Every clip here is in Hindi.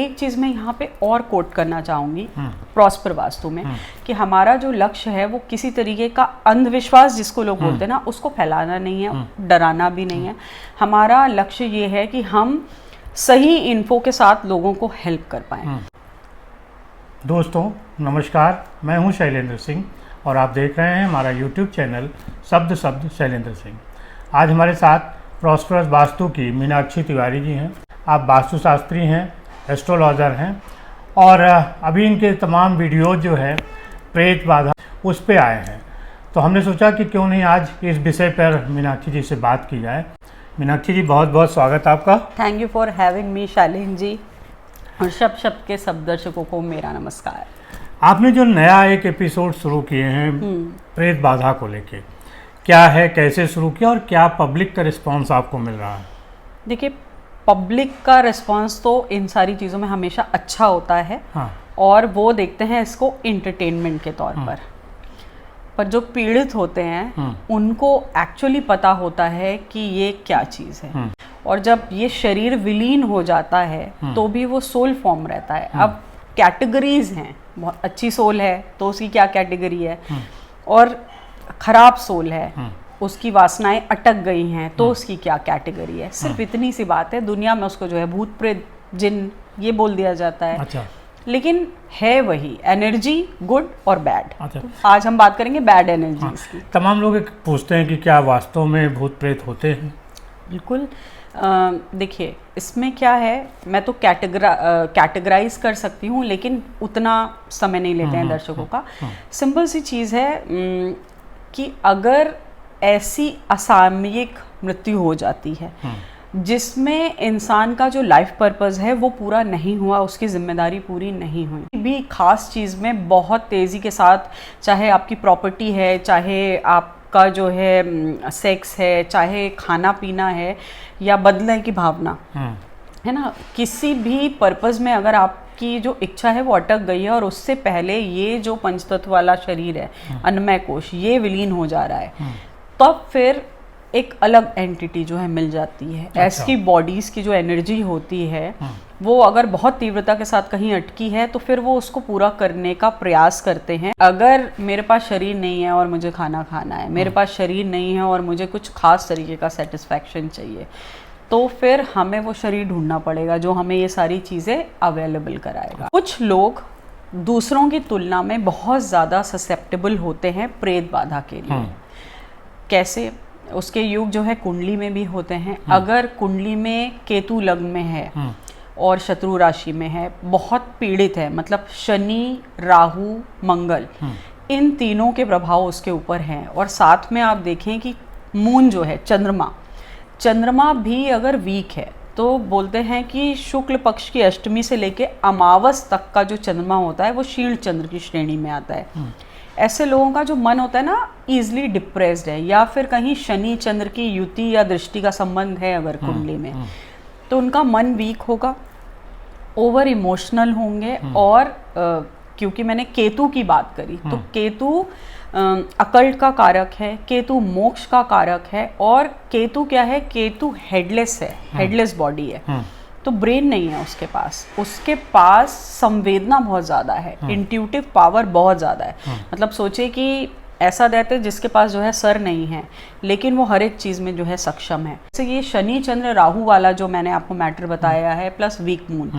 एक चीज़ मैं यहाँ पे और कोट करना चाहूँगी प्रॉस्पर वास्तु में कि हमारा जो लक्ष्य है वो किसी तरीके का अंधविश्वास जिसको लोग बोलते हैं ना, उसको फैलाना नहीं है, डराना भी नहीं है। हमारा लक्ष्य ये है कि हम सही इन्फो के साथ लोगों को हेल्प कर पाएँ। दोस्तों नमस्कार, मैं हूं शैलेंद्र सिंह और आप देख रहे हैं हमारा YouTube चैनल शब्द शैलेंद्र सिंह। आज हमारे साथ प्रॉस्परस वास्तु की मीनाक्षी तिवारी जी हैं। आप वास्तुशास्त्री हैं, एस्ट्रोलॉजर हैं और अभी इनके तमाम वीडियो जो है प्रेत बाधा उस पे आए हैं, तो हमने सोचा कि क्यों नहीं आज इस विषय पर मीनाक्षी जी से बात की जाए। मीनाक्षी जी, बहुत बहुत स्वागत आपका। Thank you for having me Shailendra ji, और शब्द के सब दर्शकों को मेरा नमस्कार। आपने जो नया एक एपिसोड शुरू किए हैं प्रेत बाधा को लेके, क्या है, कैसे शुरू किया और क्या पब्लिक का रिस्पांस आपको मिल रहा है? देखिए, पब्लिक का रिस्पांस तो इन सारी चीज़ों में हमेशा अच्छा होता है। हाँ। और वो देखते हैं इसको इंटरटेनमेंट के तौर पर जो पीड़ित होते हैं उनको एक्चुअली पता होता है कि ये क्या चीज़ है। और जब ये शरीर विलीन हो जाता है तो भी वो सोल फॉर्म रहता है। अब कैटेगरीज हैं, बहुत अच्छी सोल है तो उसकी क्या कैटेगरी है, और ख़राब सोल है उसकी वासनाएं अटक गई हैं तो उसकी क्या कैटेगरी है। सिर्फ इतनी सी बात है। दुनिया में उसको जो है भूत प्रेत जिन ये बोल दिया जाता है। अच्छा। लेकिन है वही एनर्जी, गुड और बैड। अच्छा। तो आज हम बात करेंगे बैड एनर्जीज की। तमाम लोग पूछते हैं कि क्या वास्तव में भूत प्रेत होते हैं? बिल्कुल। देखिए, इसमें क्या है, मैं तो कैटेगराइज कर सकती हूँ लेकिन उतना समय नहीं लेते हैं दर्शकों का। सिंपल सी चीज़ है कि अगर ऐसी असामयिक मृत्यु हो जाती है जिसमें इंसान का जो लाइफ पर्पस है वो पूरा नहीं हुआ, उसकी जिम्मेदारी पूरी नहीं हुई, भी खास चीज़ में बहुत तेज़ी के साथ, चाहे आपकी प्रॉपर्टी है, चाहे आपका जो है सेक्स है, चाहे खाना पीना है या बदलने की भावना है ना, किसी भी पर्पस में अगर आपकी जो इच्छा है वो अटक गई है और उससे पहले ये जो पंचतत्व वाला शरीर है, अन्नमय कोश, ये विलीन हो जा रहा है, तब फिर एक अलग एंटिटी जो है मिल जाती है। अच्छा। ऐसी बॉडीज की जो एनर्जी होती है वो अगर बहुत तीव्रता के साथ कहीं अटकी है तो फिर वो उसको पूरा करने का प्रयास करते हैं। अगर मेरे पास शरीर नहीं है और मुझे खाना खाना है, मेरे पास शरीर नहीं है और मुझे कुछ खास तरीके का सेटिस्फैक्शन चाहिए, तो फिर हमें वो शरीर ढूंढना पड़ेगा जो हमें ये सारी चीज़ें अवेलेबल कराएगा। कुछ लोग दूसरों की तुलना में बहुत ज़्यादा ससेप्टेबल होते हैं प्रेत बाधा के लिए। कैसे? उसके योग जो है कुंडली में भी होते हैं। अगर कुंडली में केतु लग्न में है और शत्रु राशि में है, बहुत पीड़ित है, मतलब शनि, राहु, मंगल, इन तीनों के प्रभाव उसके ऊपर हैं। और साथ में आप देखें कि मून जो है, चंद्रमा भी अगर वीक है तो बोलते हैं कि शुक्ल पक्ष की अष्टमी से लेके अमावस तक का जो चंद्रमा होता है वो शील चंद्र की श्रेणी में आता है। ऐसे लोगों का जो मन होता है ना, ईजिली डिप्रेस्ड है, या फिर कहीं शनि चंद्र की युति या दृष्टि का संबंध है अगर कुंडली में, तो उनका मन वीक होगा, ओवर इमोशनल होंगे। और क्योंकि मैंने केतु की बात करी तो केतु अकल्ट का कारक है, केतु मोक्ष का कारक है, और केतु क्या है, केतु हेडलेस है, हेडलेस बॉडी है, तो ब्रेन नहीं है उसके पास संवेदना बहुत ज़्यादा है, इंट्यूटिव पावर बहुत ज़्यादा है। मतलब सोचे कि ऐसा दैत्य जिसके पास जो है सर नहीं है लेकिन वो हर एक चीज़ में जो है सक्षम है। जैसे ये शनि चंद्र राहु वाला जो मैंने आपको मैटर बताया है, प्लस वीक मून,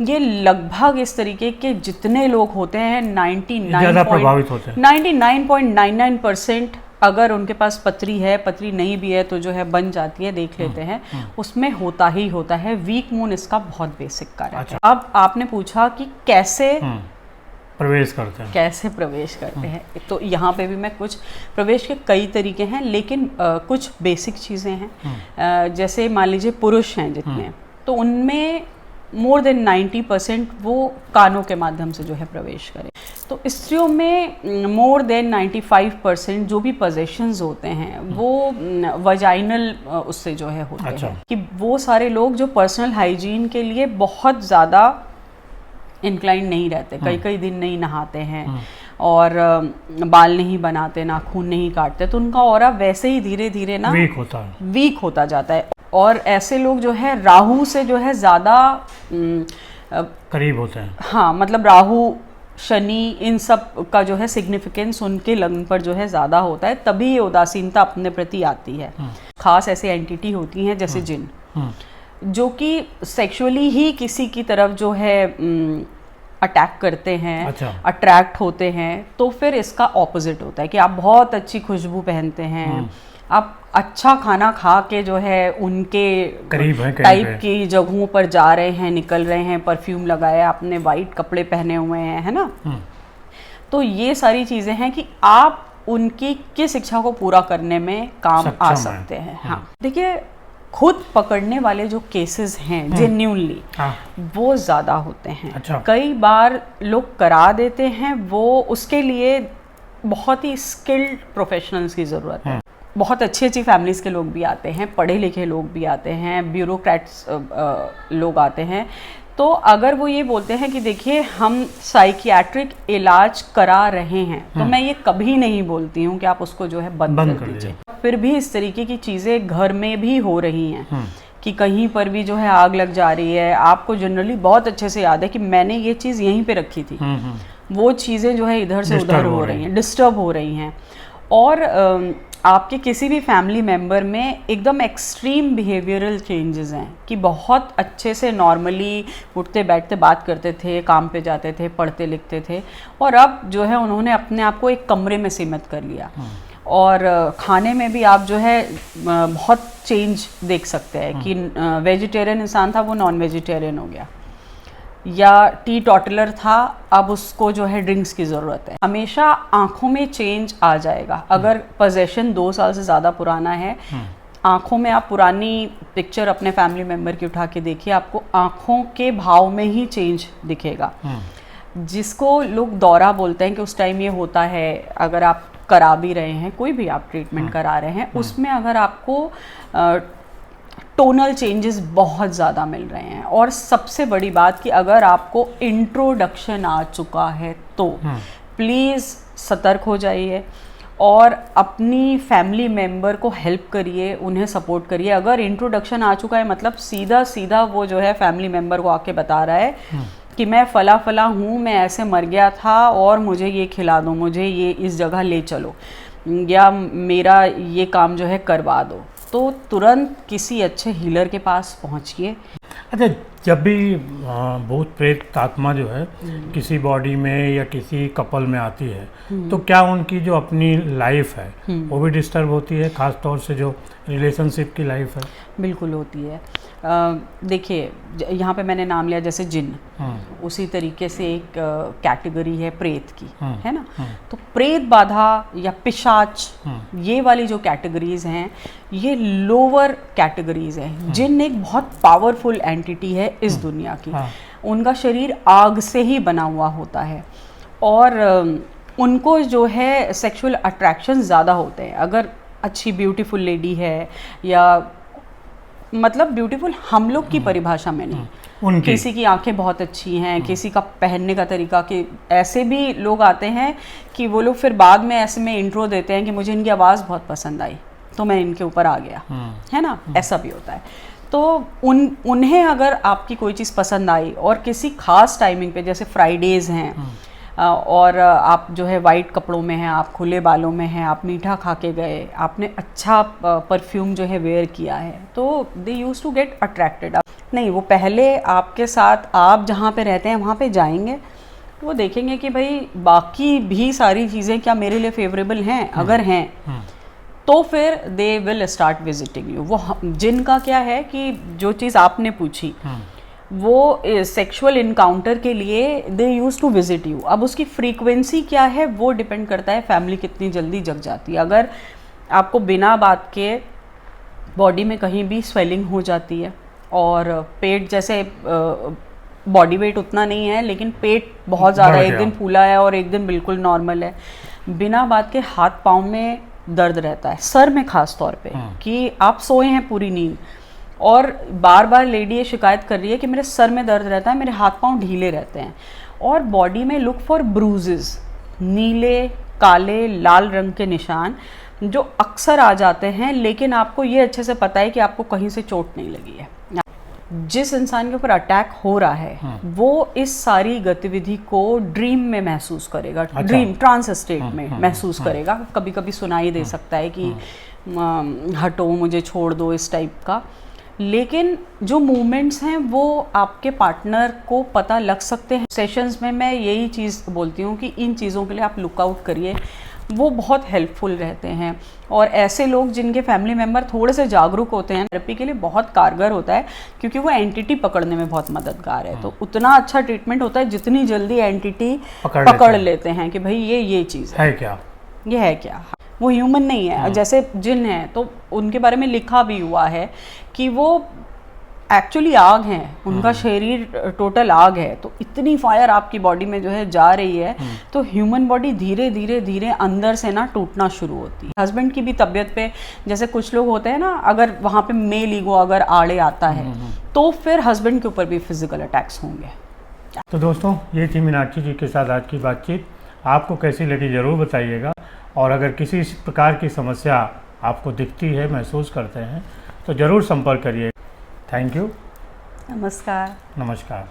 ये लगभग इस तरीके के जितने लोग होते हैं 99.99% अगर उनके पास पत्री है, पत्री नहीं भी है तो जो है बन जाती है, देख लेते हैं, उसमें होता ही होता है। वीक मून इसका बहुत बेसिक कारण है। अब आपने पूछा कि कैसे प्रवेश करते हैं, तो यहाँ पे भी मैं कुछ प्रवेश के कई तरीके हैं, लेकिन कुछ बेसिक चीज़ें हैं। जैसे मान लीजिए पुरुष हैं जितने, तो उनमें मोर देन 90% वो कानों के माध्यम से जो है प्रवेश करें। तो स्त्रियों में मोर देन 95% जो भी पोजेशंस होते हैं वो वजाइनल उससे जो है होते हैं। कि वो सारे लोग जो पर्सनल हाइजीन के लिए बहुत ज़्यादा इंक्लाइन नहीं रहते, कई दिन नहीं नहाते हैं और बाल नहीं बनाते, नाखून नहीं काटते, तो उनका ऑरा वैसे ही धीरे धीरे ना वीक होता जाता है। और ऐसे लोग जो है राहु से जो है ज़्यादा करीब होते हैं। हाँ, मतलब राहु शनि इन सब का जो है सिग्निफिकेंस उनके लग्न पर जो है ज़्यादा होता है, तभी ये उदासीनता अपने प्रति आती है। खास ऐसी एंटिटी होती हैं जैसे जिन, जो कि सेक्सुअली ही किसी की तरफ जो है अटैक करते हैं, अच्छा। अट्रैक्ट होते हैं, तो फिर इसका ऑपोजिट होता है कि आप बहुत अच्छी खुशबू पहनते हैं, आप अच्छा खाना खा के जो है उनके करीब है, टाइप की जगहों पर जा रहे हैं, निकल रहे हैं, परफ्यूम लगाया, आपने वाइट कपड़े पहने हुए हैं, है ना। तो ये सारी चीज़ें हैं कि आप उनकी किस इच्छा को पूरा करने में काम आ सकते हैं। हाँ, देखिए, खुद पकड़ने वाले जो केसेस हैं जेन्युइनली वो ज़्यादा होते हैं। अच्छा। कई बार लोग करा देते हैं, वो उसके लिए बहुत ही स्किल्ड प्रोफेशनल्स की ज़रूरत है। बहुत अच्छी अच्छी फैमिलीज़ के लोग भी आते हैं, पढ़े लिखे लोग भी आते हैं, ब्यूरोक्रेट्स लोग आते हैं। तो अगर वो ये बोलते हैं कि देखिए हम साइकियाट्रिक इलाज करा रहे हैं, तो मैं ये कभी नहीं बोलती हूँ कि आप उसको जो है बंद कर दीजिए। फिर भी इस तरीके की चीज़ें घर में भी हो रही हैं कि कहीं पर भी जो है आग लग जा रही है। आपको जनरली बहुत अच्छे से याद है कि मैंने ये चीज़ यहीं पे रखी थी, वो चीज़ें जो है इधर से उधर हो रही हैं, डिस्टर्ब हो रही हैं। और आपके किसी भी फैमिली मेम्बर में एकदम एक्सट्रीम बिहेवियरल चेंजेस हैं कि बहुत अच्छे से नॉर्मली उठते बैठते बात करते थे, काम पे जाते थे, पढ़ते लिखते थे, और अब जो है उन्होंने अपने आप को एक कमरे में सीमित कर लिया। और खाने में भी आप जो है बहुत चेंज देख सकते हैं कि वेजिटेरियन इंसान था वो नॉन वेजिटेरियन हो गया, या टी टॉटलर था अब उसको जो है ड्रिंक्स की ज़रूरत है। हमेशा आंखों में चेंज आ जाएगा। अगर पोजेशन 2 साल से ज़्यादा पुराना है, आंखों में आप पुरानी पिक्चर अपने फैमिली मेम्बर की उठा के देखिए, आपको आंखों के भाव में ही चेंज दिखेगा। जिसको लोग दौरा बोलते हैं कि उस टाइम ये होता है, अगर आप करा भी रहे हैं, कोई भी आप ट्रीटमेंट करा रहे हैं, उसमें अगर आपको टोनल चेंजेस बहुत ज़्यादा मिल रहे हैं, और सबसे बड़ी बात कि अगर आपको इंट्रोडक्शन आ चुका है तो प्लीज़ सतर्क हो जाइए और अपनी फैमिली मेम्बर को हेल्प करिए, उन्हें सपोर्ट करिए। अगर इंट्रोडक्शन आ चुका है मतलब सीधा सीधा वो जो है फैमिली मेम्बर को आके बता रहा है कि मैं फला फला हूँ, मैं ऐसे मर गया था और मुझे ये खिला दो, मुझे ये इस जगह ले चलो, या मेरा ये काम जो है करवा दो, तो तुरंत किसी अच्छे हीलर के पास पहुंचिए। अच्छा, जब भी भूत प्रेत आत्मा जो है किसी बॉडी में या किसी कपल में आती है, तो क्या उनकी जो अपनी लाइफ है वो भी डिस्टर्ब होती है, खास तौर से जो रिलेशनशिप की लाइफ है? बिल्कुल होती है। देखिए, यहाँ पे मैंने नाम लिया जैसे जिन, उसी तरीके से एक कैटेगरी है प्रेत की, है ना। तो प्रेत बाधा या पिशाच, ये वाली जो कैटेगरीज हैं ये लोअर कैटेगरीज हैं। जिन एक बहुत पावरफुल एंटिटी है इस दुनिया की। उनका शरीर आग से ही बना हुआ होता है और उनको जो है सेक्सुअल अट्रैक्शन ज़्यादा होते हैं। अगर अच्छी ब्यूटीफुल लेडी है, या मतलब ब्यूटीफुल हम लोग की परिभाषा में नहीं, किसी की आंखें बहुत अच्छी हैं, किसी का पहनने का तरीका, कि ऐसे भी लोग आते हैं कि वो लोग फिर बाद में ऐसे में इंट्रो देते हैं कि मुझे इनकी आवाज़ बहुत पसंद आई तो मैं इनके ऊपर आ गया, है ना, ऐसा भी होता है। तो उन्हें अगर आपकी कोई चीज़ पसंद आई और किसी खास टाइमिंग पे, जैसे फ्राइडेज़ हैं और आप जो है वाइट कपड़ों में हैं, आप खुले बालों में हैं, आप मीठा खा के गए, आपने अच्छा परफ्यूम जो है वेयर किया है, तो दे यूज टू गेट अट्रैक्टेड। नहीं, वो पहले आपके साथ आप जहाँ पे रहते हैं वहाँ पे जाएंगे, वो देखेंगे कि भाई बाकी भी सारी चीज़ें क्या मेरे लिए फेवरेबल हैं, अगर हैं तो फिर they will start visiting you. वो जिनका क्या है कि जो चीज़ आपने पूछी वो सेक्सुअल इनकाउंटर के लिए दे यूज टू विजिट यू। अब उसकी फ्रीक्वेंसी क्या है वो डिपेंड करता है फैमिली कितनी जल्दी जग जाती है। अगर आपको बिना बात के बॉडी में कहीं भी स्वेलिंग हो जाती है और पेट, जैसे बॉडी वेट उतना नहीं है लेकिन पेट बहुत ज़्यादा, एक दिन फूला है और एक दिन बिल्कुल नॉर्मल है, बिना बात के हाथ पाँव में दर्द रहता है, सर में खास तौर पे, कि आप सोए हैं पूरी नींद और बार बार लेडी ये शिकायत कर रही है कि मेरे सर में दर्द रहता है, मेरे हाथ पांव ढीले रहते हैं, और बॉडी में लुक फॉर ब्रूजेस, नीले काले लाल रंग के निशान जो अक्सर आ जाते हैं, लेकिन आपको ये अच्छे से पता है कि आपको कहीं से चोट नहीं लगी है। जिस इंसान के ऊपर अटैक हो रहा है वो इस सारी गतिविधि को ड्रीम में महसूस करेगा, ड्रीम ट्रांस स्टेट में महसूस करेगा। कभी कभी सुनाई दे सकता है कि हटो मुझे छोड़ दो, इस टाइप का। लेकिन जो मूवमेंट्स हैं वो आपके पार्टनर को पता लग सकते हैं। सेशंस में मैं यही चीज़ बोलती हूँ कि इन चीज़ों के लिए आप लुक आउट करिए, वो बहुत हेल्पफुल रहते हैं। और ऐसे लोग जिनके फैमिली मेम्बर थोड़े से जागरूक होते हैं, थेरेपी के लिए बहुत कारगर होता है, क्योंकि वो एंटिटी पकड़ने में बहुत मददगार है। तो उतना अच्छा ट्रीटमेंट होता है जितनी जल्दी एंटिटी पकड़ लेते हैं कि भाई ये चीज़ है क्या, ये है क्या, वो ह्यूमन नहीं है। जैसे जिन है तो उनके बारे में लिखा भी हुआ है कि वो एक्चुअली आग हैं, उनका शरीर टोटल आग है। तो इतनी फायर आपकी बॉडी में जो है जा रही है, तो ह्यूमन बॉडी धीरे धीरे धीरे अंदर से ना टूटना शुरू होती है। हस्बैंड की भी तबीयत पे, जैसे कुछ लोग होते हैं ना, अगर वहाँ पे मेल ईगो अगर आड़े आता है तो फिर हस्बैंड के ऊपर भी फिजिकल अटैक्स होंगे। तो दोस्तों, ये थी मीनाक्षी जी के साथ आज की बातचीत। आपको कैसी लगी ज़रूर बताइएगा, और अगर किसी इस प्रकार की समस्या आपको दिखती है, महसूस करते हैं, तो ज़रूर संपर्क करिए। Thank you. नमस्कार। नमस्कार।